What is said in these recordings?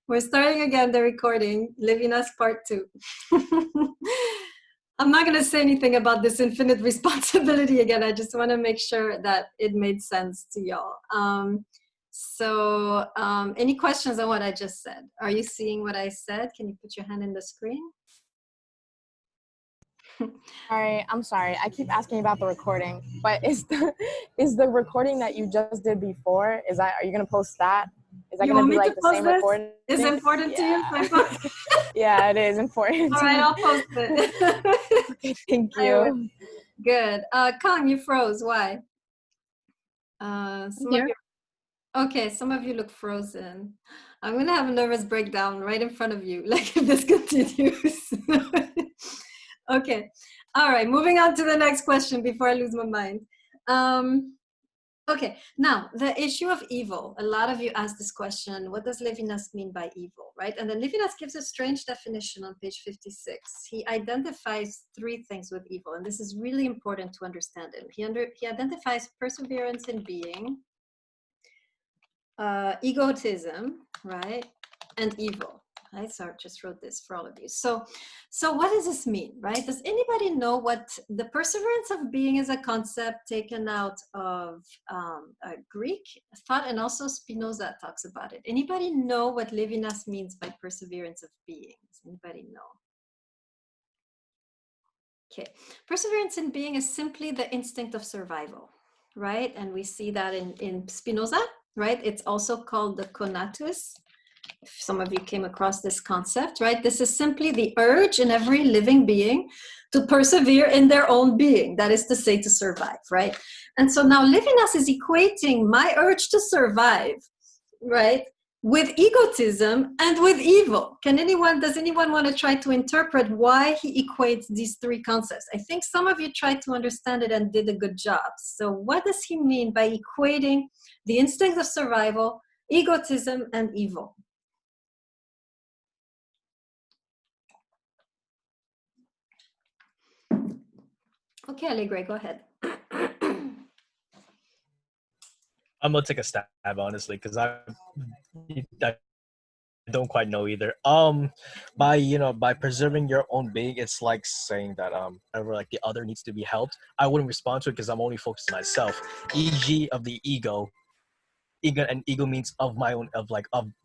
We're starting again the recording, Levinas part 2. I'm not going to say anything about this infinite responsibility again. I just want to make sure that it made sense to y'all. Any questions on what I just said? Are you seeing what I said? Can you put your hand in the screen? All right, I'm sorry. I keep asking about the recording, but is the recording that you just did before, are you going to post that? Is that going to be like the same recording? It's important to you? Yeah, it is important. All right, I'll post it. Okay, thank you. Good. Kang, you froze. Why? Okay, some of you look frozen. I'm going to have a nervous breakdown right in front of you, like if this continues. Okay. All right, moving on to the next question before I lose my mind. Okay, now the issue of evil. A lot of you asked this question, what does Levinas mean by evil, right? And then Levinas gives a strange definition on page 56. He identifies 3 things with evil, and this is really important to understand him. He identifies perseverance in being, egotism, right, and evil. Right, so I just wrote this for all of you. So what does this mean, right? Does anybody know what the perseverance of being is? A concept taken out of Greek thought, and also Spinoza talks about it. Anybody know what Levinas means by perseverance of being? Does anybody know? Okay, perseverance in being is simply the instinct of survival, right? And we see that in Spinoza, right? It's also called the conatus. If some of you came across this concept, right? This is simply the urge in every living being to persevere in their own being. That is to say, to survive, right? And so now Levinas is equating my urge to survive, right, with egotism and with evil. Does anyone want to try to interpret why he equates these 3 concepts? I think some of you tried to understand it and did a good job. So what does he mean by equating the instinct of survival, egotism, and evil? Okay, Allegre, go ahead. I'm gonna take a stab, honestly, because I don't quite know either. By preserving your own being, it's like saying that whenever like the other needs to be helped, I wouldn't respond to it because I'm only focused on myself. E.g. of the ego. Ego means of my own, of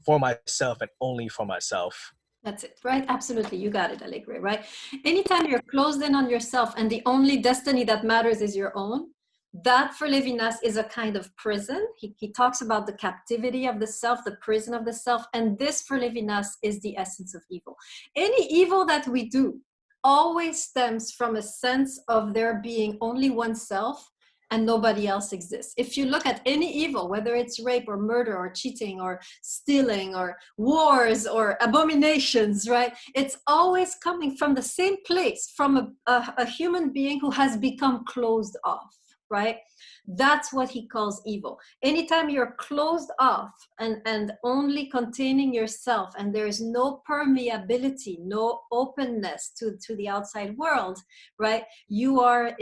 for myself and only for myself. That's it, right? Absolutely, you got it, Allegre, right? Anytime you're closed in on yourself and the only destiny that matters is your own, that for Levinas is a kind of prison. He talks about the captivity of the self, the prison of the self, and this for Levinas is the essence of evil. Any evil that we do always stems from a sense of there being only oneself and nobody else exists. If you look at any evil, whether it's rape or murder or cheating or stealing or wars or abominations, right? It's always coming from the same place, from a human being who has become closed off, right? That's what he calls evil. Anytime you're closed off and only containing yourself, and there is no permeability, no openness to the outside world, right? You are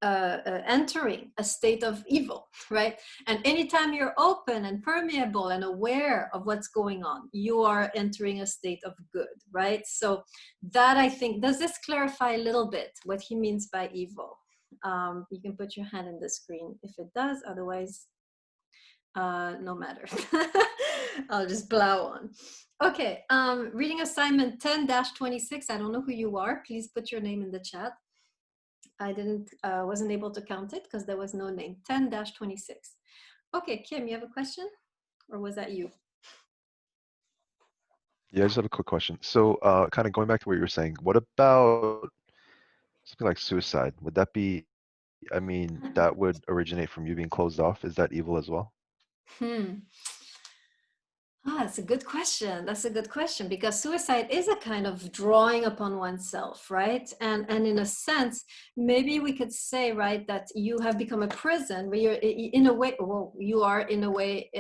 entering a state of evil, right? And anytime you're open and permeable and aware of what's going on, you are entering a state of good, right? So that, I think, does this clarify a little bit what he means by evil? You can put your hand in the screen if it does, otherwise no matter. I'll just plow on. Okay, reading assignment 10-26. I don't know who you are. Please put your name in the chat. I wasn't able to count it because there was no name. 10-26. Okay, Kim, you have a question? Or was that you? Yeah, I just have a quick question. So kind of going back to what you were saying, what about something like suicide? Would that be, I mean, that would originate from you being closed off. Is that evil as well? That's a good question. That's a good question, because suicide is a kind of drawing upon oneself, right? And in a sense, maybe we could say, right, that you have become a prison where you're in a way, well, you are in a way,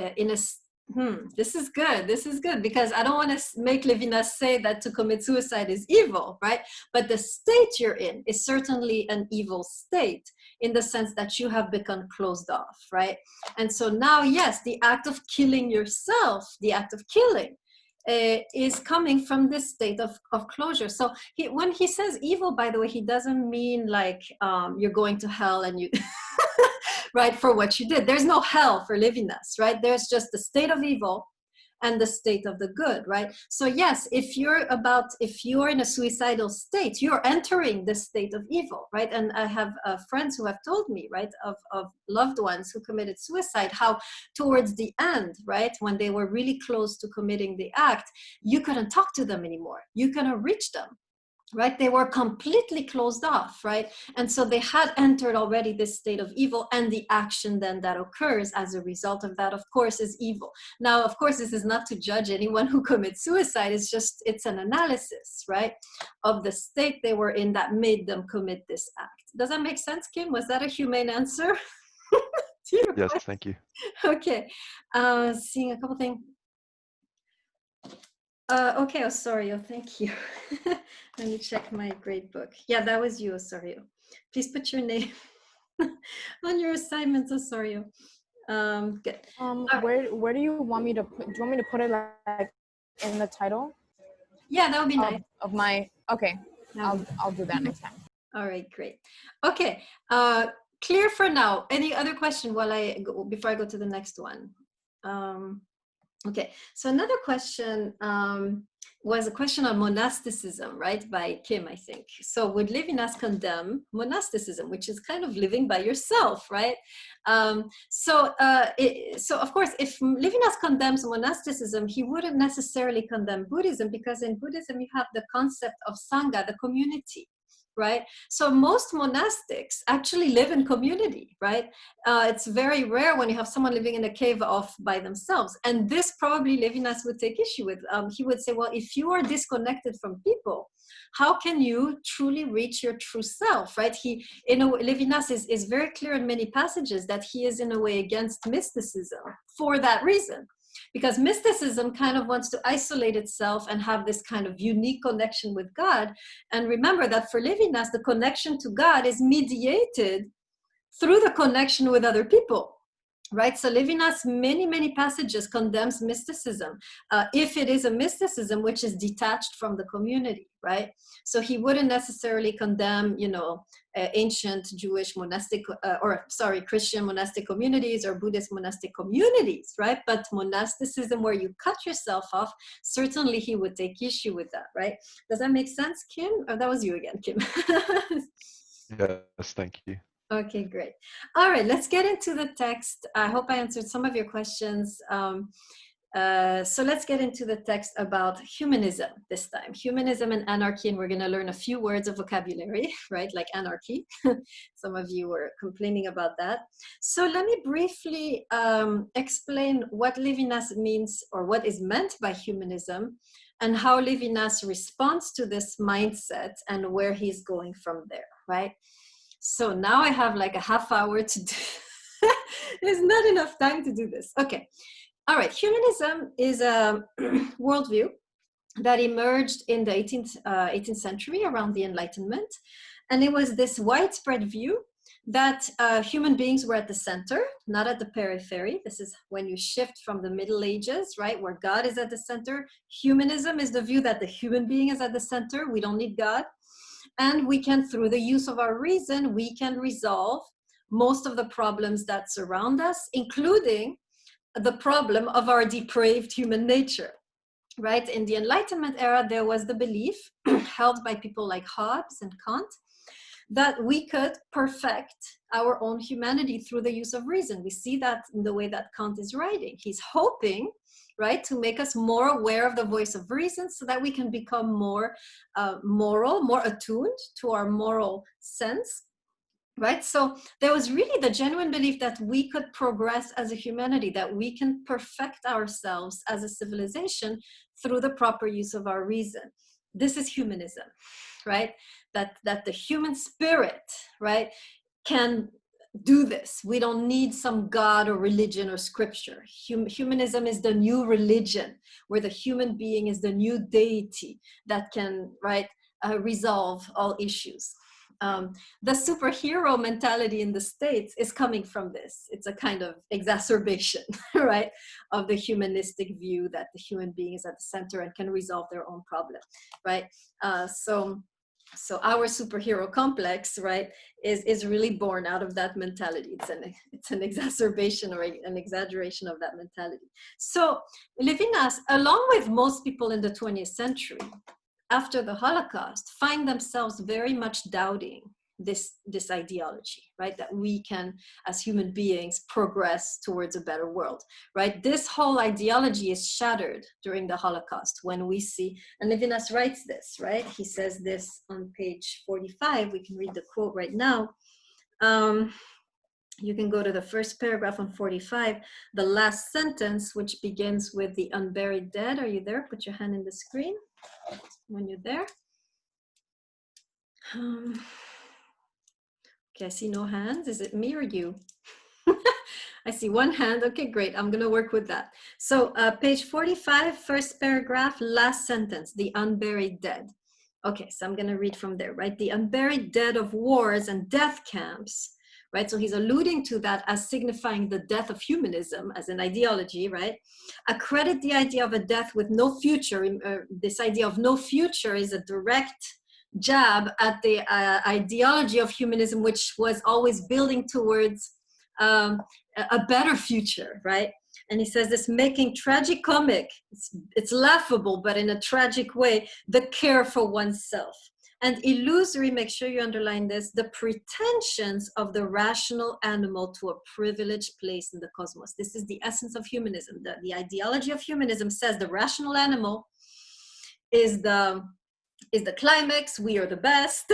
this is good. This is good, because I don't want to make Levinas say that to commit suicide is evil, right? But the state you're in is certainly an evil state, in the sense that you have become closed off, right? And so now, yes, the act of killing yourself, the act of killing, is coming from this state of closure. So when he says evil, by the way, he doesn't mean like you're going to hell and you, right, for what you did. There's no hell for Levinas, right? There's just the state of evil and the state of the good, right? So yes, if you're in a suicidal state, you're entering this state of evil, right? And I have friends who have told me, right, of loved ones who committed suicide, how towards the end, right, when they were really close to committing the act, you couldn't talk to them anymore. You couldn't reach them. Right? They were completely closed off, right? And so they had entered already this state of evil, and the action then that occurs as a result of that, of course, is evil. Now, of course, this is not to judge anyone who commits suicide. It's an analysis, right, of the state they were in that made them commit this act. Does that make sense, Kim? Was that a humane answer? Yes, thank you. Okay. Seeing a couple things. Okay, Osorio, thank you. Let me check my grade book. Yeah, that was you, Osorio. Please put your name on your assignment, Osorio. Good. Where do you want me to put? Do you want me to put it like in the title? Yeah, that would be nice. Of my, okay, I'll do that next time. All right, great. Okay, clear for now. Any other question before I go to the next one? Okay, so another question was a question on monasticism, right, by Kim, I think. So would Levinas condemn monasticism, which is kind of living by yourself, right? So of course, if Levinas condemns monasticism, he wouldn't necessarily condemn Buddhism, because in Buddhism you have the concept of Sangha, the community. Right? So most monastics actually live in community, right? It's very rare when you have someone living in a cave off by themselves. And this probably Levinas would take issue with. He would say, well, if you are disconnected from people, how can you truly reach your true self, right? Levinas is very clear in many passages that he is in a way against mysticism for that reason. Because mysticism kind of wants to isolate itself and have this kind of unique connection with God. And remember that for Levinas, the connection to God is mediated through the connection with other people. Right? So Levinas, many passages condemns mysticism, if it is a mysticism which is detached from the community, right? So he wouldn't necessarily condemn, ancient Jewish monastic, Christian monastic communities or Buddhist monastic communities, right? But monasticism where you cut yourself off, certainly he would take issue with that, right? Does that make sense, Kim? Or that was you again, Kim. Yes, thank you. Okay, great. All right, let's get into the text. I hope I answered some of your questions. So let's get into the text about humanism this time. Humanism and anarchy, and we're going to learn a few words of vocabulary, right? Like anarchy. Some of you were complaining about that. So let me briefly explain what Levinas means, or what is meant by humanism, and how Levinas responds to this mindset and where he's going from there, right? So now I have like a half hour to do. There's not enough time to do this. Okay. All right. Humanism is a worldview that emerged in the 18th century around the Enlightenment. And it was this widespread view that human beings were at the center, not at the periphery. This is when you shift from the Middle Ages, right, where God is at the center. Humanism is the view that the human being is at the center. We don't need God. And we can, through the use of our reason, we can resolve most of the problems that surround us, including the problem of our depraved human nature, right? In the Enlightenment era, there was the belief held by people like Hobbes and Kant that we could perfect our own humanity through the use of reason. We see that in the way that Kant is writing. He's hoping, right, to make us more aware of the voice of reason so that we can become more moral, more attuned to our moral sense, right? So there was really the genuine belief that we could progress as a humanity, that we can perfect ourselves as a civilization through the proper use of our reason. This is humanism, right? That the human spirit, right, can do this. We don't need some God or religion or scripture. Humanism is the new religion, where the human being is the new deity that can, right, resolve all issues. the superhero mentality in the States is coming from this. It's a kind of exacerbation, right, of the humanistic view that the human being is at the center and can resolve their own problem, right? So our superhero complex, right, is really born out of that mentality. It's an exacerbation or an exaggeration of that mentality. So Levinas, along with most people in the 20th century, after the Holocaust, find themselves very much doubting this ideology, right? That we can, as human beings, progress towards a better world, right? This whole ideology is shattered during the Holocaust when we see, and Levinas writes this, right? He says this on page 45. We can read the quote right now. You can go to the first paragraph on 45, the last sentence, which begins with the unburied dead. Are you there? Put your hand in the screen when you're there. Okay, I see no hands. Is it me or you? I see one hand. Okay, great. I'm going to work with that. So page 45, first paragraph, last sentence, the unburied dead. Okay, so I'm going to read from there, right? The unburied dead of wars and death camps, right? So he's alluding to that as signifying the death of humanism as an ideology, right? Accredit the idea of a death with no future. This idea of no future is a direct jab at the ideology of humanism, which was always building towards a better future, right? And he says this, making tragicomic, it's laughable, but in a tragic way, the care for oneself. And illusory, make sure you underline this, the pretensions of the rational animal to a privileged place in the cosmos. This is the essence of humanism. The ideology of humanism says the rational animal is the climax, we are the best,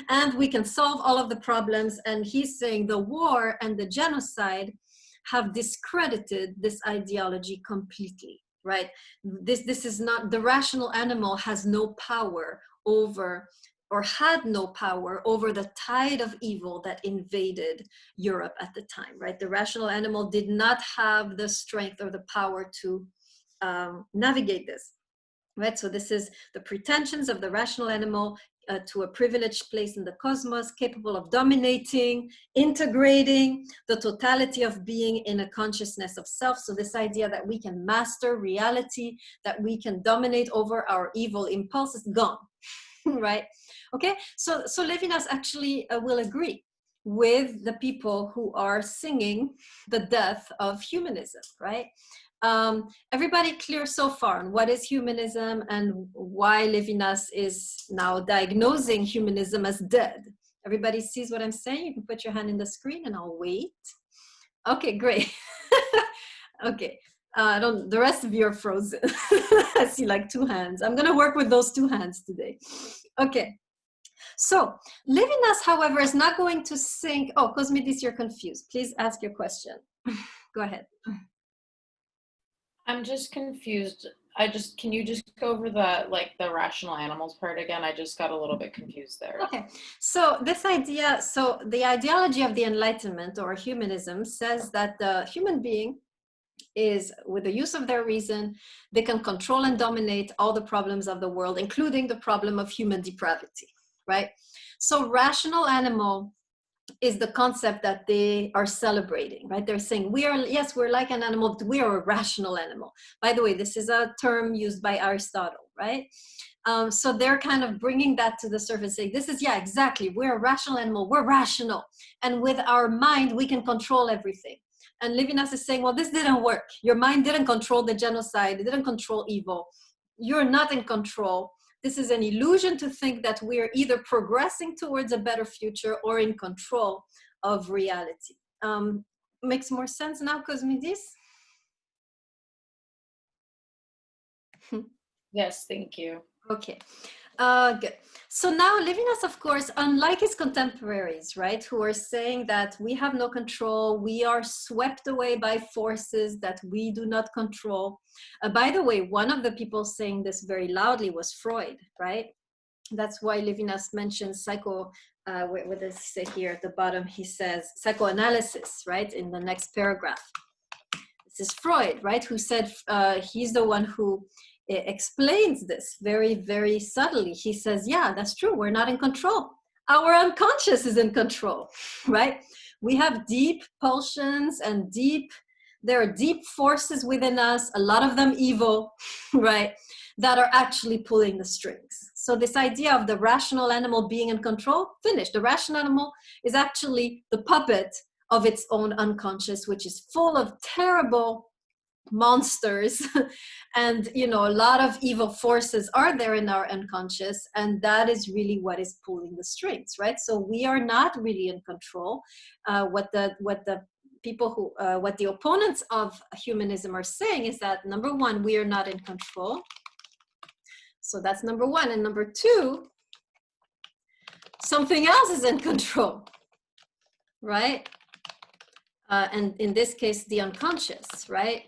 and we can solve all of the problems. And he's saying the war and the genocide have discredited this ideology completely, right? This is not, the rational animal has no power over, or had no power over, the tide of evil that invaded Europe at the time, right? The rational animal did not have the strength or the power to navigate this. Right, so this is the pretensions of the rational animal to a privileged place in the cosmos, capable of dominating, integrating the totality of being in a consciousness of self. So this idea that we can master reality, that we can dominate over our evil impulse is gone, right? Okay, so Levinas actually will agree with the people who are singing the death of humanism, right? Everybody clear so far on what is humanism and why Levinas is now diagnosing humanism as dead? Everybody sees what I'm saying? You can put your hand in the screen and I'll wait. Okay, great. Okay, the rest of you are frozen. I see like 2 hands. I'm gonna work with those 2 hands today. Okay. So Levinas, however, is not going to sing. Oh, Cosmidis, you're confused. Please ask your question. Go ahead. I'm just confused. Can you just go over the rational animals part again? I just got a little bit confused there. Okay, so this idea, so the ideology of the Enlightenment or humanism says that the human being is, with the use of their reason, they can control and dominate all the problems of the world, including the problem of human depravity, right? So rational animal is the concept that they are celebrating, right? They're saying, yes, we're like an animal, but we are a rational animal. By the way, this is a term used by Aristotle, right? So they're kind of bringing that to the surface, saying, this is, yeah, exactly, we're a rational animal, we're rational. And with our mind, we can control everything. And Levinas is saying, well, this didn't work. Your mind didn't control the genocide, it didn't control evil. You're not in control. This is an illusion to think that we are either progressing towards a better future or in control of reality. Makes more sense now, Cosmidis? Yes, thank you. Okay, good. So now Levinas, of course, unlike his contemporaries, right, who are saying that we have no control, we are swept away by forces that we do not control. By the way, one of the people saying this very loudly was Freud, right? That's why Levinas mentions what does he say here at the bottom? He says psychoanalysis, right, in the next paragraph. This is Freud, right, who said he's the one who explains this very, very subtly. He says, yeah, that's true. We're not in control. our unconscious is in control, right? We have deep pulsions and there are deep forces within us, a lot of them evil, right, that are actually pulling the strings. So this idea of the rational animal being in control, finished. The rational animal is actually the puppet of its own unconscious, which is full of terrible monsters and a lot of evil forces are there in our unconscious, and that is really what is pulling the strings, right? So we are not really in control. What the people who what the opponents of humanism are saying is that, number one, we are not in control. So that's number one. And number two, something else is in control, right? And in this case, the unconscious, right?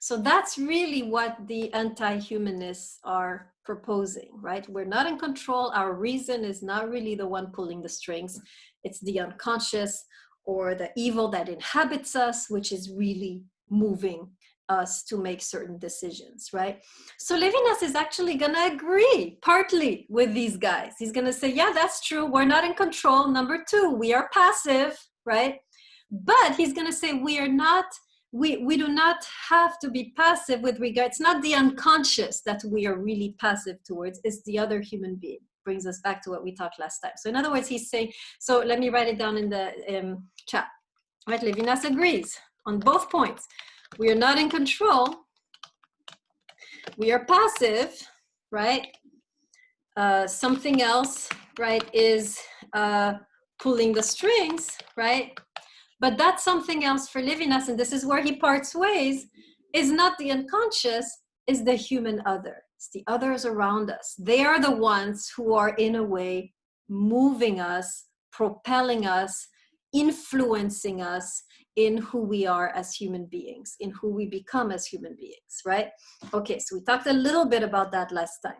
So that's really what the anti-humanists are proposing, right? We're not in control. Our reason is not really the one pulling the strings. It's the unconscious or the evil that inhabits us, which is really moving us to make certain decisions, right? So Levinas is actually going to agree partly with these guys. He's going to say, yeah, that's true. We're not in control. Number two, we are passive, right? But he's going to say we are not, we do not have to be passive with regard. It's not the unconscious that we are really passive towards, it's the other human being. Brings us back to what we talked last time. So in other words, he's saying, so let me write it down in the chat. Right, Levinas agrees on both points. We are not in control. We are passive, right? Something else, right, is pulling the strings, right? But that's something else for Levinas, and this is where he parts ways, is not the unconscious, is the human other. It's the others around us. They are the ones who are, in a way, moving us, propelling us, influencing us in who we are as human beings, in who we become as human beings, right? Okay, so we talked a little bit about that last time.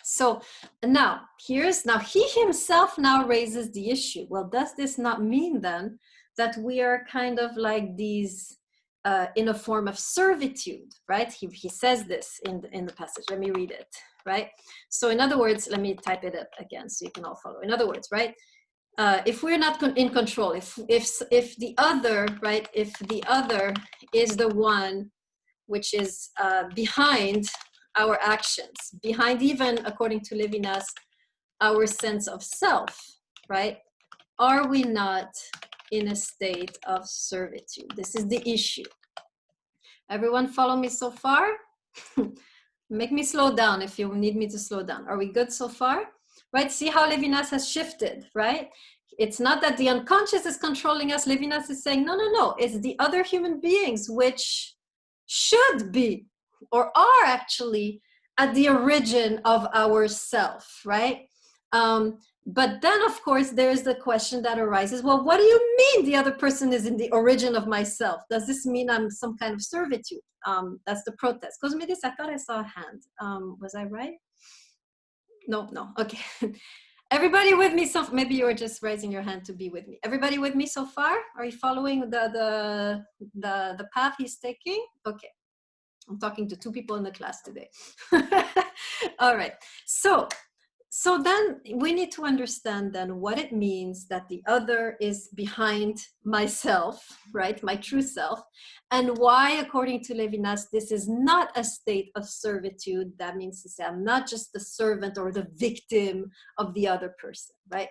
So now he himself now raises the issue. Well, does this not mean then that we are kind of like these in a form of servitude, right? He says this in the passage. Let me read it, right? So in other words, let me type it up again so you can all follow. In other words, right? If we're not in control, if the other, right? If the other is the one which is behind our actions, behind even, according to Levinas, our sense of self, right? Are we not in a state of servitude? This is the issue. Everyone follow me so far? Make me slow down if you need me to slow down. Are we good so far? Right, see how Levinas has shifted, right? It's not that the unconscious is controlling us. Levinas is saying, no, it's the other human beings which should be or are actually at the origin of our self, right? But then, of course, there's the question that arises, well, what do you mean the other person is in the origin of myself? Does this mean I'm some kind of servitude? That's the protest. Cosmidis, I thought I saw a hand. Was I right? No, okay. Everybody with me? So maybe you were just raising your hand to be with me. Everybody with me so far? Are you following the path he's taking? Okay. I'm talking to two people in the class today. All right. So then we need to understand then what it means that the other is behind myself, right? My true self. And why, according to Levinas, this is not a state of servitude. That means to say I'm not just the servant or the victim of the other person, right?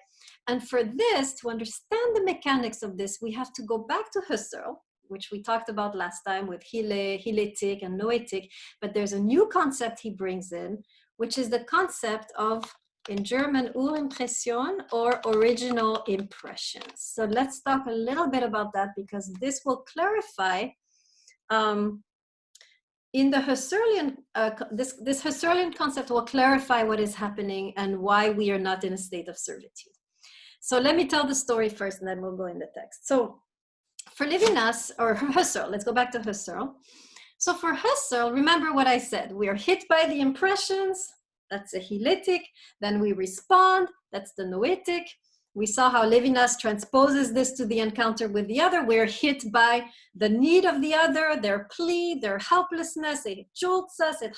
And for this, to understand the mechanics of this, we have to go back to Husserl, which we talked about last time with Hyletic and Noetic, but there's a new concept he brings in, which is the concept of, in German, Urimpression, or original impressions. So let's talk a little bit about that, because this will clarify in the Husserlian, this Husserlian concept will clarify what is happening and why we are not in a state of servitude. So let me tell the story first, and then we'll go in the text. So for Levinas, or Husserl, let's go back to Husserl. So for Husserl, remember what I said, we are hit by the impressions, that's a Hyletic, then we respond, that's the Noetic, We saw how Levinas transposes this to the encounter with the other. We're hit by the need of the other, their plea, their helplessness. It jolts us, it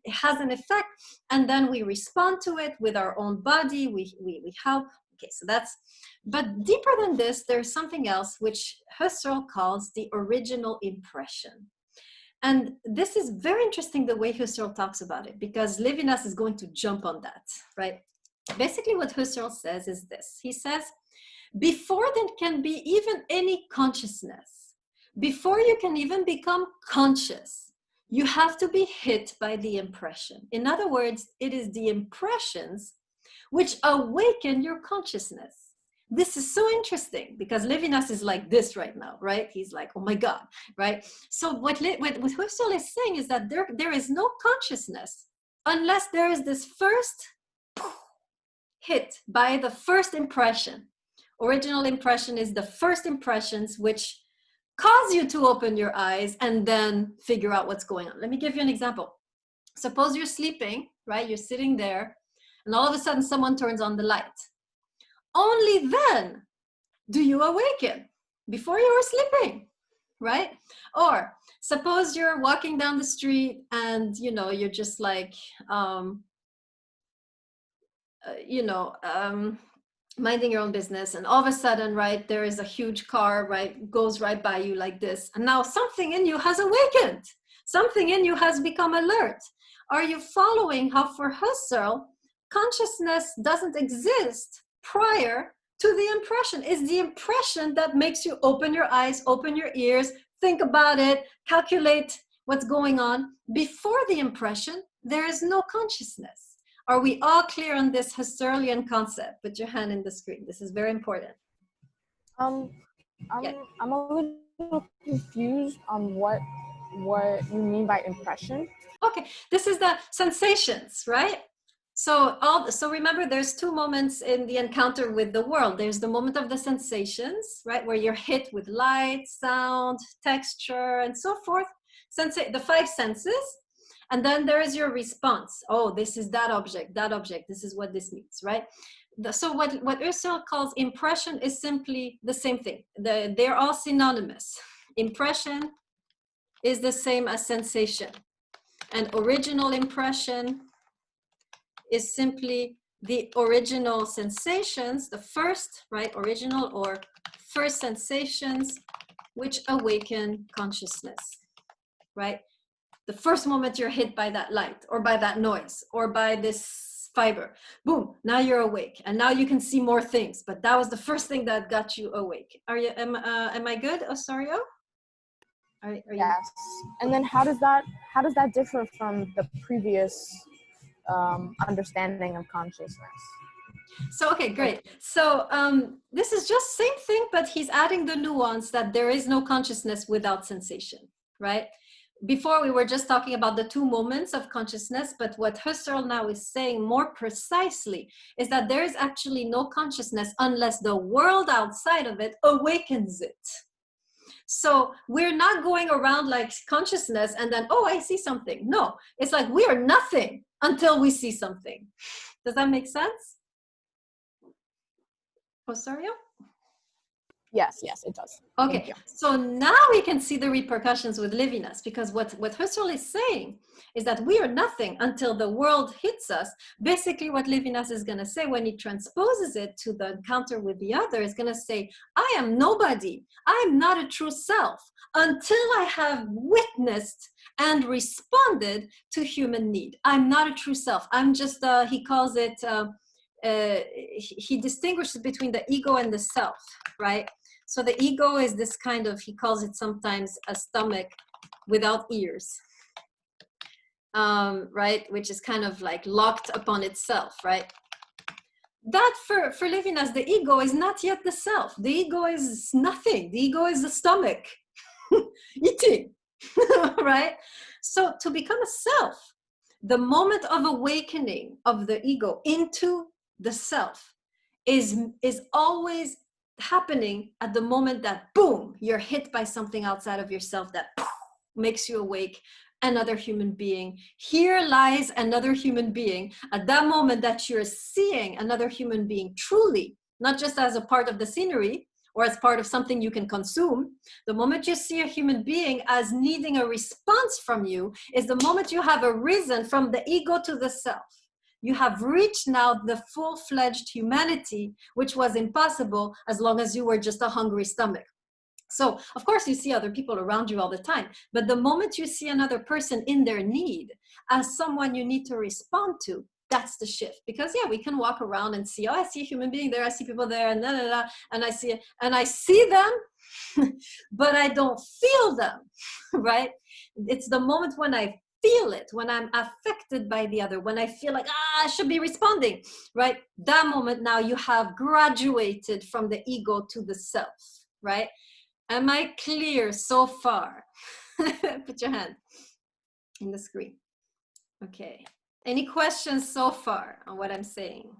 has an effect. And then we respond to it with our own body. We help. Okay, so that's, but deeper than this, there's something else which Husserl calls the original impression. And this is very interesting the way Husserl talks about it, because Levinas is going to jump on that, right? Basically what Husserl says is this. He says, before there can be even any consciousness, before you can even become conscious, you have to be hit by the impression. In other words, it is the impressions which awaken your consciousness. This is so interesting because Levinas is like this right now, right? He's like, oh my God, right? So what Husserl is saying is that there is no consciousness unless there is this first hit by the first impression. Original impression is the first impressions which cause you to open your eyes and then figure out what's going on. Let me give you an example. Suppose you're sleeping, right? You're sitting there and all of a sudden someone turns on the light. Only then do you awaken. Before you were sleeping, right? Or suppose you're walking down the street and, you know, you're just like, minding your own business, and all of a sudden, right, there is a huge car, right, goes right by you like this, and now something in you has awakened, something in you has become alert. Are you following how for Husserl, consciousness doesn't exist prior to the impression? It's the impression that makes you open your eyes, open your ears, think about it, calculate what's going on. Before the impression, there is no consciousness. Are we all clear on this Husserlian concept? Put your hand in the screen. This is very important. I'm a little confused on what you mean by impression. Okay, this is the sensations, right? So remember, there's two moments in the encounter with the world. There's the moment of the sensations, right, where you're hit with light, sound, texture, and so forth. The five senses. And then there is your response. Oh, this is that object, this is what this means, right? So what Husserl calls impression is simply the same thing. They're all synonymous. Impression is the same as sensation. And original impression is simply the original sensations, the first, right, original or first sensations which awaken consciousness, right? The first moment you're hit by that light or by that noise or by this fiber, boom, now you're awake and now you can see more things, but that was the first thing that got you awake. Am I good, Osorio? Are you? Yes. And then how does that differ from the previous understanding of consciousness? So, okay, great. So this is just same thing, but he's adding the nuance that there is no consciousness without sensation, right? Before we were just talking about the two moments of consciousness, but what Husserl now is saying more precisely is that there is actually no consciousness unless the world outside of it awakens it. So we're not going around like consciousness and then, oh, I see something. No, it's like we are nothing until we see something. Does that make sense? Osorio? Yes, it does. Okay, so now we can see the repercussions with Levinas, because what Husserl is saying is that we are nothing until the world hits us. Basically, what Levinas is going to say when he transposes it to the encounter with the other is going to say, I am nobody. I am not a true self until I have witnessed and responded to human need. I'm not a true self. I'm just, he calls it, he distinguishes between the ego and the self, right? So the ego is this kind of, he calls it sometimes a stomach without ears, right? Which is kind of like locked upon itself, right? That for Levinas, the ego is not yet the self. The ego is nothing. The ego is the stomach eating, right? So to become a self, the moment of awakening of the ego into the self is always happening at the moment that, boom, you're hit by something outside of yourself that makes you awake, another human being. Here lies another human being. At that moment that you're seeing another human being truly not just as a part of the scenery or as part of something you can consume. The moment you see a human being as needing a response from you is the moment you have arisen from the ego to the self. You have reached now the full-fledged humanity, which was impossible as long as you were just a hungry stomach. So, of course, you see other people around you all the time. But the moment you see another person in their need as someone you need to respond to, that's the shift. Because, yeah, we can walk around and see, oh, I see a human being there, I see people there, and and I see them, but I don't feel them, right? It's the moment when I feel it, when I'm affected by the other, when I feel like, I should be responding, right? That moment now you have graduated from the ego to the self, right? Am I clear so far? Put your hand in the screen. Okay. Any questions so far on what I'm saying?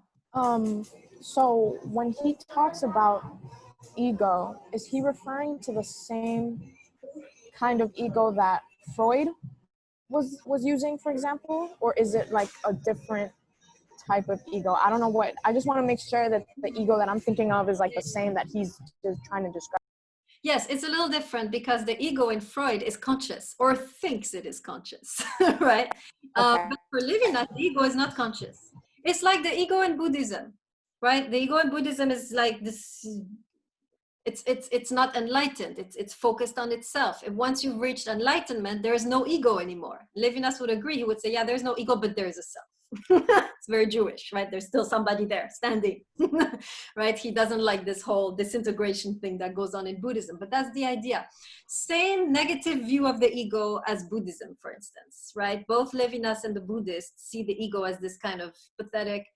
So when he talks about ego, is he referring to the same kind of ego that Freud was using, for example, or is it like a different type of ego? I don't know what. I just want to make sure that the ego that I'm thinking of is like the same that he's just trying to describe. Yes, it's a little different because the ego in Freud is conscious or thinks it is conscious, right? Okay. But for Levinas, the ego is not conscious. It's like the ego in Buddhism, right? The ego in Buddhism is like this. It's not enlightened. It's focused on itself. And once you've reached enlightenment, there is no ego anymore. Levinas would agree. He would say, yeah, there's no ego, but there is a self. It's very Jewish, right? There's still somebody there standing, right? He doesn't like this whole disintegration thing that goes on in Buddhism, but that's the idea. Same negative view of the ego as Buddhism, for instance, right? Both Levinas and the Buddhists see the ego as this kind of pathetic,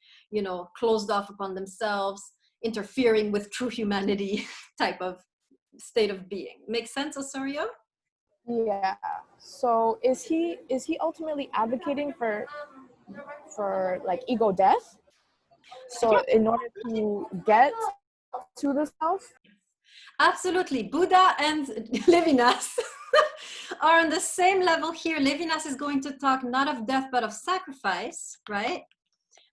closed off upon themselves, interfering with true humanity type of state of being. Makes sense, Osorio? Yeah. So is he ultimately advocating for like ego death? So in order to get to the self? Absolutely. Buddha and Levinas are on the same level here. Levinas is going to talk not of death, but of sacrifice, right?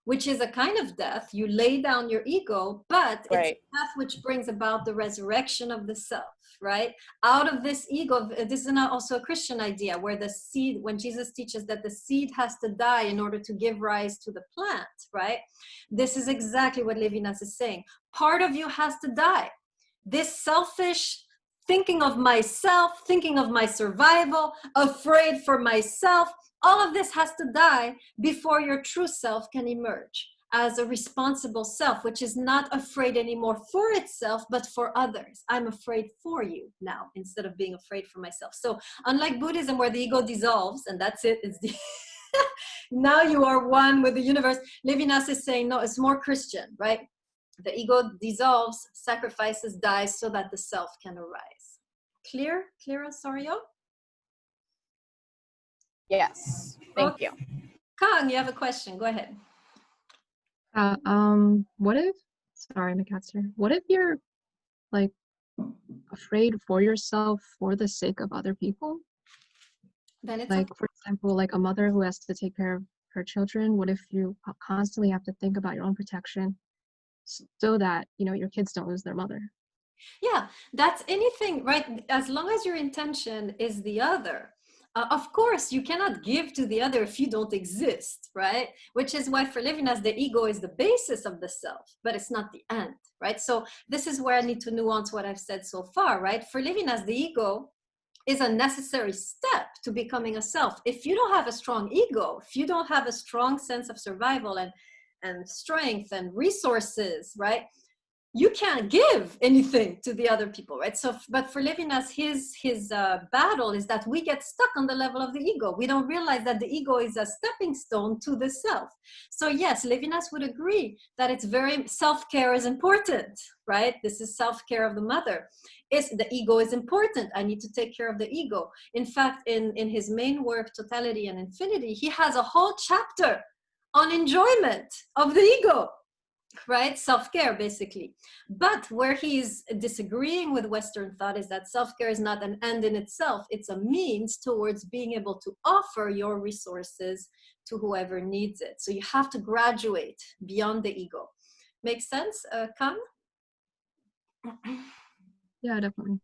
Which is a kind of death. You lay down your ego, but Right. it's death which brings about the resurrection of the self, right? Out of this ego, this is also a Christian idea where the seed, when Jesus teaches that the seed has to die in order to give rise to the plant, right? This is exactly what Levinas is saying. Part of you has to die. This selfish thinking of myself, thinking of my survival, afraid for myself, all of this has to die before your true self can emerge as a responsible self, which is not afraid anymore for itself, but for others. I'm afraid for you now instead of being afraid for myself. So unlike Buddhism where the ego dissolves and that's it, it's the now you are one with the universe, Levinas is saying, no, it's more Christian, right? The ego dissolves, sacrifices, dies so that the self can arise. Clear, Osorio? Yes. Thank you. Kang, you have a question. Go ahead. What if, sorry, my cat's here. What if you're like afraid for yourself for the sake of other people? Then it's like, okay. for example, like a mother who has to take care of her children. What if you constantly have to think about your own protection so that, your kids don't lose their mother? Yeah, that's anything, right? As long as your intention is the other. Of course, you cannot give to the other if you don't exist, right? Which is why for Levinas, the ego is the basis of the self, but it's not the end, right? So this is where I need to nuance what I've said so far, right? For Levinas, the ego is a necessary step to becoming a self. If you don't have a strong ego, if you don't have a strong sense of survival and strength and resources, right? You can't give anything to the other people, right? So, but for Levinas, his battle is that we get stuck on the level of the ego. We don't realize that the ego is a stepping stone to the self. So yes, Levinas would agree that it's very, self-care is important, right? This is self-care of the mother. The ego is important. I need to take care of the ego. In fact, in his main work, Totality and Infinity, he has a whole chapter on enjoyment of the ego, right? Self-care, basically. But where he's disagreeing with Western thought is that self-care is not an end in itself. It's a means towards being able to offer your resources to whoever needs it. So you have to graduate beyond the ego. Make sense, Kang? Yeah, definitely.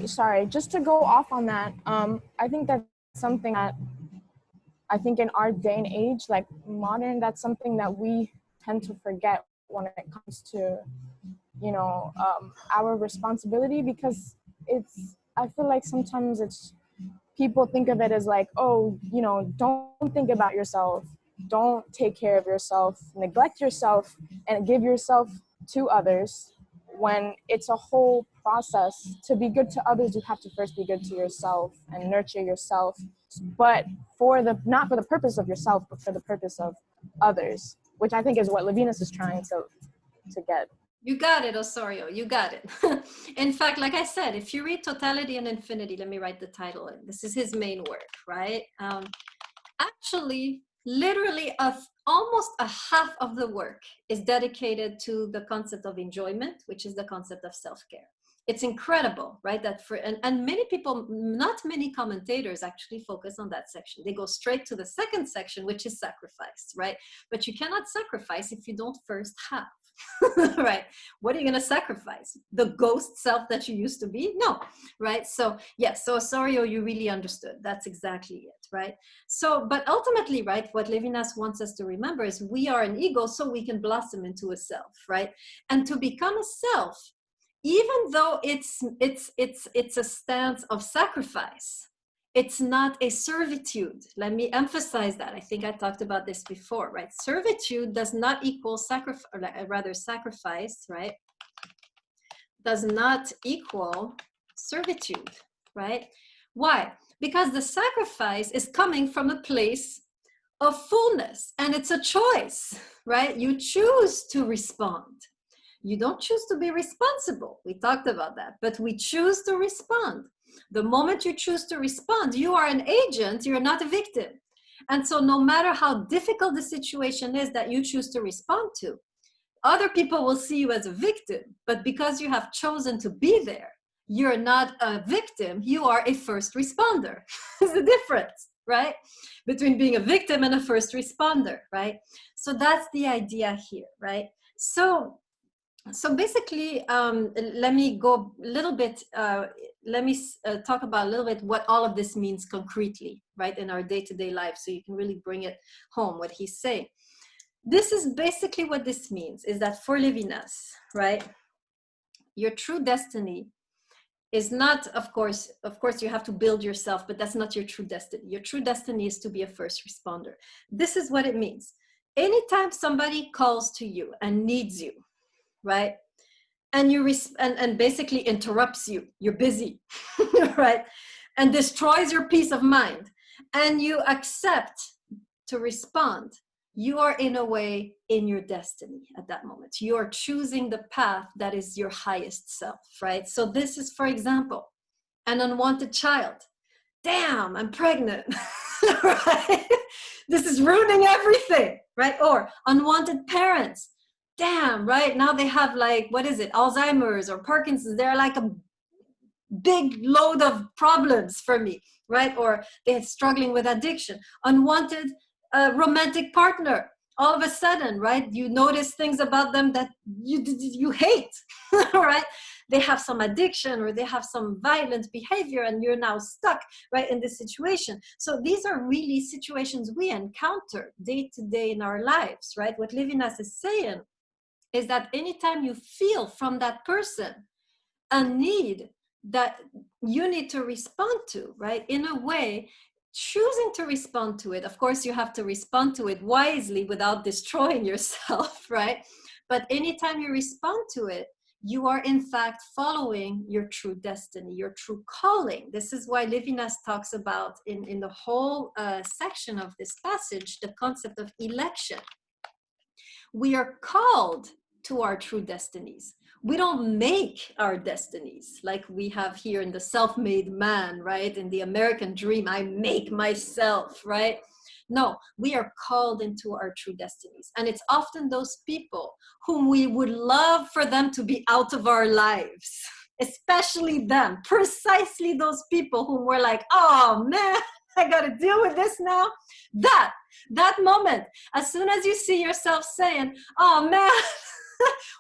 Sorry, just to go off on that, I think that's something that I think in our day and age, like modern, that's something that we tend to forget when it comes to, our responsibility, because I feel like sometimes people think of it as like, oh, don't think about yourself, don't take care of yourself, neglect yourself, and give yourself to others, when it's a whole process. To be good to others, you have to first be good to yourself and nurture yourself, but not for the purpose of yourself, but for the purpose of others, which I think is what Levinas is trying to get. You got it, Osorio. You got it. In fact, like I said, if you read Totality and Infinity, let me write the title in. This is his main work, right? Actually, literally, almost a half of the work is dedicated to the concept of enjoyment, which is the concept of self-care. It's incredible, right? That and many people, not many commentators actually focus on that section. They go straight to the second section, which is sacrifice, right? But you cannot sacrifice if you don't first have. Right? What are you going to sacrifice? The ghost self that you used to be? No, right? So yes, so Osorio, you really understood. That's exactly it, right? So, but ultimately, right, what Levinas wants us to remember is we are an ego so we can blossom into a self, right? And to become a self, even though it's a stance of sacrifice, it's not a servitude. Let me emphasize that. I think I talked about this before, right? Servitude does not equal sacrifice, or rather sacrifice, right? Does not equal servitude, right? Why? Because the sacrifice is coming from a place of fullness, and it's a choice, right? You choose to respond. You don't choose to be responsible. We talked about that, but we choose to respond. The moment you choose to respond, you are an agent, you're not a victim. And so no matter how difficult the situation is that you choose to respond to, other people will see you as a victim, but because you have chosen to be there, you're not a victim, you are a first responder. There's a difference, right? Between being a victim and a first responder, right? So that's the idea here, right? So basically, let me go a little bit, talk about a little bit what all of this means concretely, right, in our day-to-day life, so you can really bring it home, what he's saying. This is basically what this means, is that for Levinas, right, your true destiny is not, of course, you have to build yourself, but that's not your true destiny. Your true destiny is to be a first responder. This is what it means. Anytime somebody calls to you and needs you, right? And you and basically interrupts you. You're busy, right? And destroys your peace of mind. And you accept to respond. You are in a way in your destiny at that moment. You are choosing the path that is your highest self, right? So this is, for example, an unwanted child. Damn, I'm pregnant, right? This is ruining everything, right? Or unwanted parents. Damn, right? Now they have like, what is it? Alzheimer's or Parkinson's. They're like a big load of problems for me, right? Or they're struggling with addiction. Unwanted romantic partner. All of a sudden, right? You notice things about them that you hate, right? They have some addiction or they have some violent behavior and you're now stuck, right, in this situation. So these are really situations we encounter day to day in our lives, right? What Levinas is saying is that anytime you feel from that person a need that you need to respond to, right, in a way, choosing to respond to it, of course, you have to respond to it wisely without destroying yourself, right? But anytime you respond to it, you are in fact following your true destiny, your true calling. This is why Levinas talks about in the whole section of this passage, the concept of election. We are called to our true destinies. We don't make our destinies like we have here in the self-made man, right? In the American dream, I make myself, right? No, we are called into our true destinies. And it's often those people whom we would love for them to be out of our lives, especially them, precisely those people whom we're like, oh man, I got to deal with this now. That moment, as soon as you see yourself saying, oh man,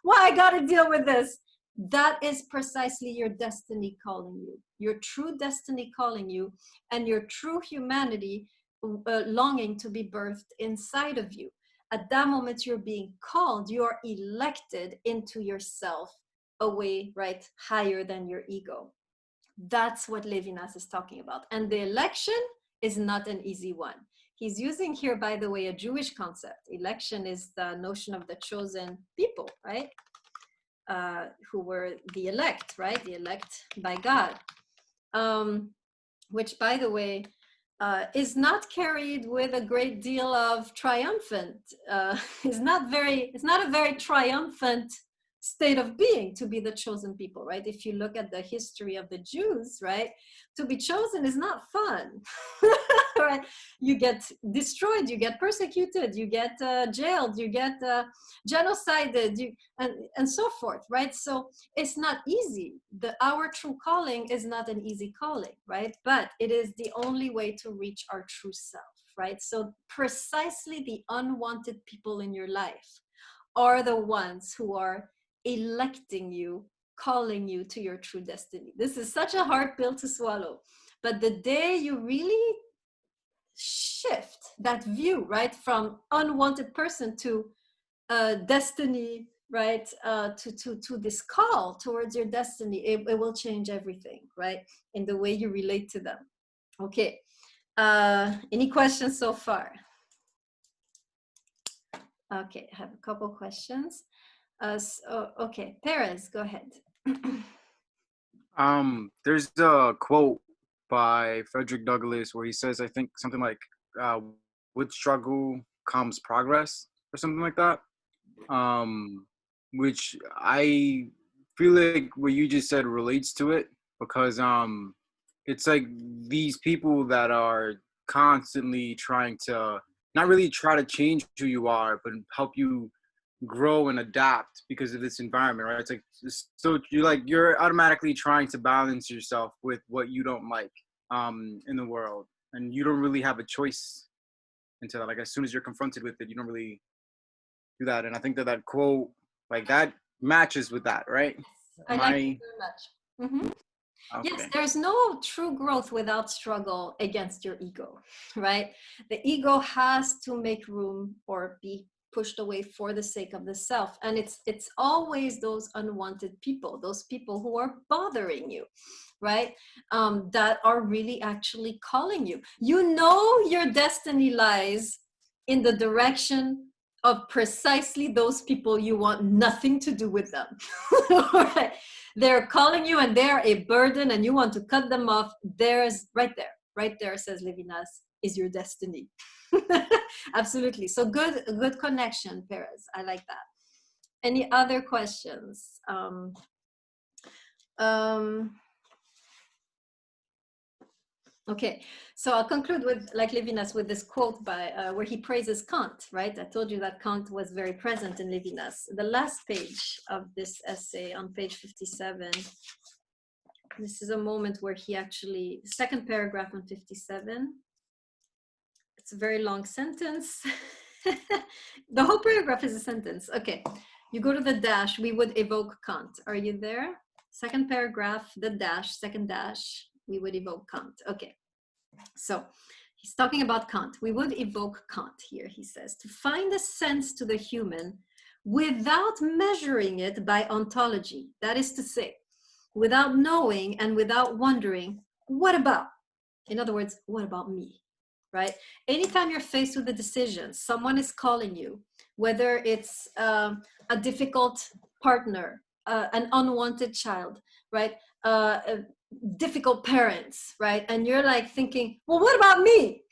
Why I gotta deal with this? That is precisely your destiny calling you, your true destiny calling you, and your true humanity longing to be birthed inside of you. At that moment, you're being called, you are elected into yourself, away, right, higher than your ego. That's what Levinas is talking about. And the election is not an easy one. He's using here, by the way, a Jewish concept. Election is the notion of the chosen people, right? Who were the elect, right? The elect by God. Which, by the way, is not carried with a great deal of triumphant. It's not a very triumphant state of being to be the chosen people, right? If you look at the history of the Jews, right, to be chosen is not fun. Right? You get destroyed, you get persecuted, you get jailed, you get genocided, and so forth, right? So it's not easy. Our true calling is not an easy calling, right? But it is the only way to reach our true self, right? So precisely the unwanted people in your life are the ones who are electing you, calling you to your true destiny. This is such a hard pill to swallow. But the day you really shift that view, right, from unwanted person to destiny, right, to this call towards your destiny, it will change everything, right, in the way you relate to them. Okay, any questions so far? Okay, I have a couple questions. Okay, Perez, go ahead. There's a quote by Frederick Douglass where he says, I think something like, with struggle comes progress, or something like that. Which I feel like what you just said relates to it, because it's like these people that are constantly trying to not really try to change who you are, but help you grow and adapt because of this environment, right? It's like, so you're automatically trying to balance yourself with what you don't like in the world, and you don't really have a choice into that. Like, as soon as you're confronted with it, you don't really do that. And I think that quote, like, that matches with that, right? I like it very much. Mm-hmm. Okay. Yes, there's no true growth without struggle against your ego, right? The ego has to make room or be pushed away for the sake of the self. And it's always those unwanted people, those people who are bothering you, right? That are really actually calling you. You know your destiny lies in the direction of precisely those people you want nothing to do with them. Right? They're calling you and they're a burden and you want to cut them off. There's right there, says Levinas, is your destiny. Absolutely. So good connection, Perez. I like that. Any other questions? Okay, so I'll conclude with, like Levinas, with this quote by where he praises Kant, right? I told you that Kant was very present in Levinas. The last page of this essay on page 57, this is a moment where he actually, second paragraph on 57, it's a very long sentence. The whole paragraph is a sentence. Okay, you go to the dash, we would evoke Kant. Are you there? Second paragraph, the dash, second dash, we would evoke Kant. Okay, so he's talking about Kant. We would evoke Kant here, he says, to find a sense to the human without measuring it by ontology. That is to say, without knowing and without wondering, what about? In other words, what about me? Right? Anytime you're faced with a decision, someone is calling you, whether it's a difficult partner, an unwanted child, right? Difficult parents, right? And you're like thinking, well, what about me?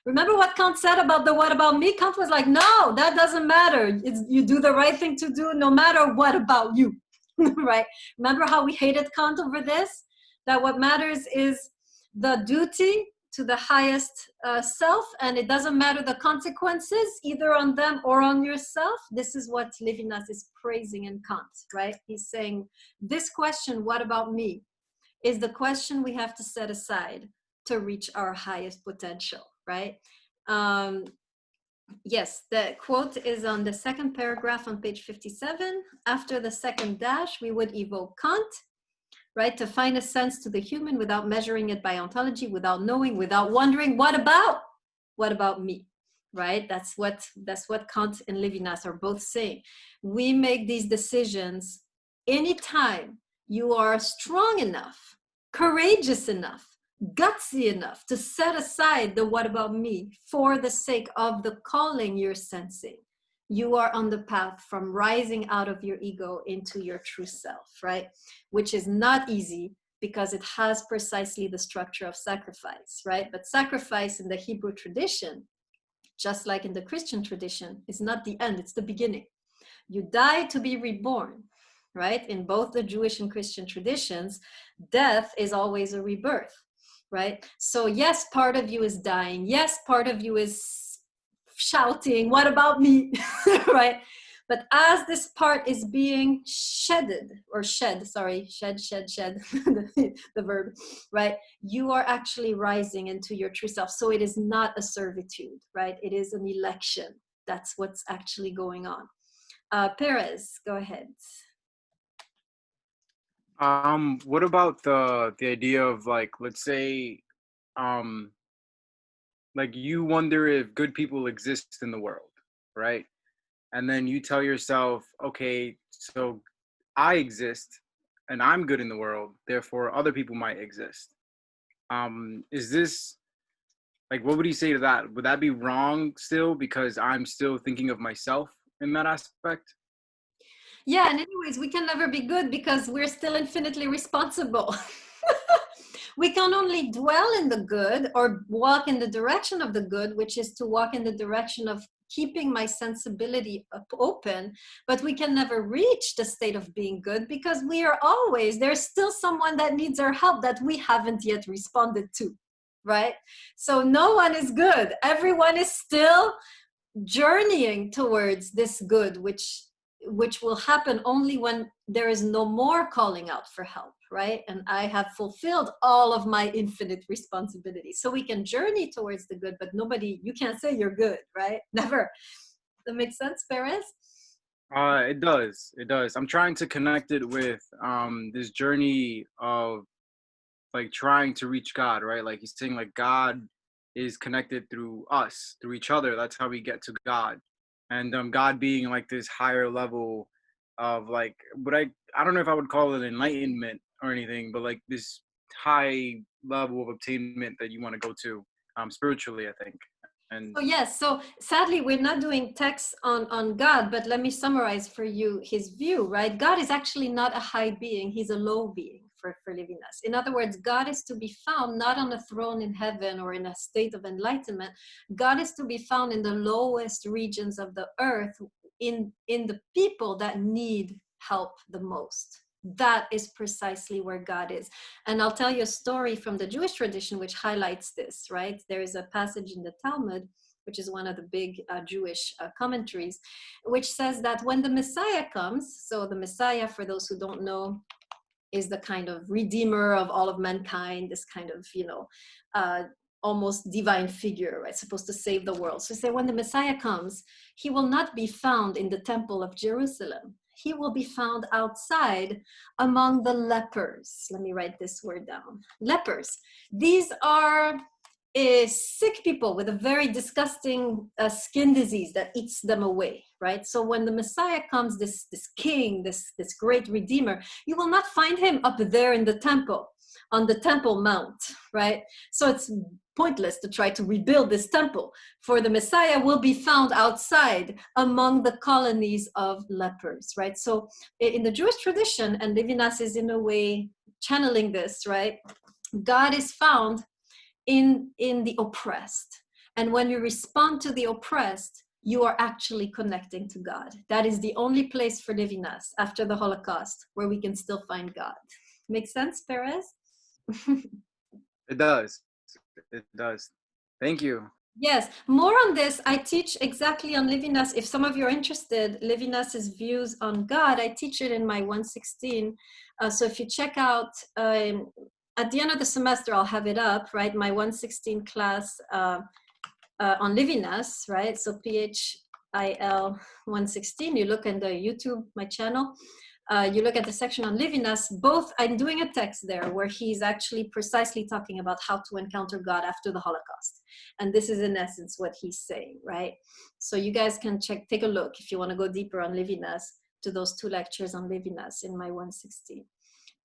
Remember what Kant said about the what about me? Kant was like, no, that doesn't matter. You do the right thing to do no matter what about you, right? Remember how we hated Kant over this? That what matters is the duty to the highest self, and it doesn't matter the consequences either on them or on yourself. This is what Levinas is praising in Kant, right? He's saying this question, what about me, is the question we have to set aside to reach our highest potential, right? Yes, the quote is on the second paragraph on page 57. After the second dash, we would evoke Kant, right? To find a sense to the human without measuring it by ontology, without knowing, without wondering, what about me? Right? That's what Kant and Levinas are both saying. We make these decisions anytime you are strong enough, courageous enough, gutsy enough to set aside the what about me for the sake of the calling you're sensing. You are on the path from rising out of your ego into your true self, right? Which is not easy because it has precisely the structure of sacrifice, right? But sacrifice in the Hebrew tradition, just like in the Christian tradition, is not the end, it's the beginning. You die to be reborn, right? In both the Jewish and Christian traditions, death is always a rebirth, right? So yes, part of you is dying. Yes, part of you is shouting, what about me, right? But as this part is being shed, the verb, right? You are actually rising into your true self. So it is not a servitude, right? It is an election. That's what's actually going on. Perez, go ahead. What about the idea of, like, let's say, um, like, you wonder if good people exist in the world, right? And then you tell yourself, okay, so I exist and I'm good in the world, therefore other people might exist. Is this, like, what would you say to that? Would that be wrong still because I'm still thinking of myself in that aspect? Yeah, and anyways, we can never be good because we're still infinitely responsible. We can only dwell in the good or walk in the direction of the good, which is to walk in the direction of keeping my sensibility open, but we can never reach the state of being good because we are always, there's still someone that needs our help that we haven't yet responded to, right? So no one is good. Everyone is still journeying towards this good, which will happen only when there is no more calling out for help, right? And I have fulfilled all of my infinite responsibilities. So we can journey towards the good, but nobody, you can't say you're good, right? Never. That makes sense, Perez? It does. It does. I'm trying to connect it with this journey of, like, trying to reach God, right? Like, he's saying, like, God is connected through us, through each other. That's how we get to God. And God being, like, this higher level of, like, but I don't know if I would call it enlightenment or anything, but like this high level of obtainment that you want to go to spiritually, I think. And Oh yes, so sadly we're not doing texts on God, but let me summarize for you his view, right? God is actually not a high being, he's a low being for Levinas. In other words, God is to be found not on a throne in heaven or in a state of enlightenment. God is to be found in the lowest regions of the earth, in the people that need help the most. That is precisely where God is. And I'll tell you a story from the Jewish tradition which highlights this, right? There is a passage in the Talmud, which is one of the big Jewish commentaries, which says that when the Messiah comes, so the Messiah, for those who don't know, is the kind of redeemer of all of mankind, this kind of, almost divine figure, right? Supposed to save the world. So say when the Messiah comes, he will not be found in the temple of Jerusalem. He will be found outside among the lepers. Let me write this word down. Lepers. These are sick people with a very disgusting skin disease that eats them away, right? So when the Messiah comes, this king, this great redeemer, you will not find him up there in the temple, on the Temple Mount, right? So it's pointless to try to rebuild this temple, for the Messiah will be found outside among the colonies of lepers, right? So in the Jewish tradition, and Levinas is in a way channeling this, right? God is found in the oppressed. And when you respond to the oppressed, you are actually connecting to God. That is the only place for Levinas after the Holocaust where we can still find God. Make sense, Perez? it does. It does. Thank you. Yes, more on this. I teach exactly on Levinas. If some of you are interested, Levinas's views on God, I teach it in my 116. So if you check out, at the end of the semester, I'll have it up, right? My 116 class on Levinas, right? So PHIL 116, you look in the YouTube, my channel, you look at the section on Levinas, both, I'm doing a text there where he's actually precisely talking about how to encounter God after the Holocaust. And this is in essence what he's saying, right? So you guys can take a look if you want to go deeper on Levinas to those 2 lectures on Levinas in my 116.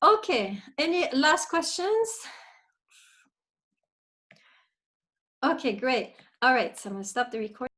Okay, any last questions? Okay, great. All right, so I'm gonna stop the recording.